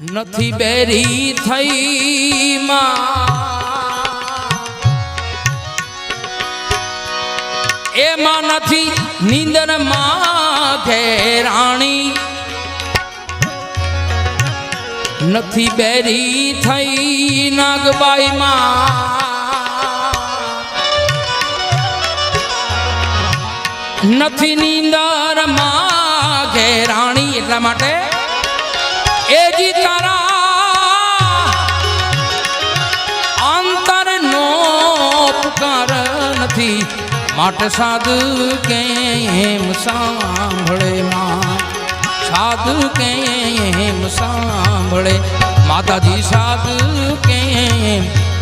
નથી બેરી થઈ એમાં નથી નીંદર માં ઘેરાણી નથી બેરી થઈ નાગબાઈ માં નથી નીંદર માં ઘેરાણી એટલા માટે એ જી તારા અંતર નો પુકાર નથી માટે સાધુ કેમ સાંભળે માં સાધુ કેમ સાંભળે માતાજી સાધુ કેમ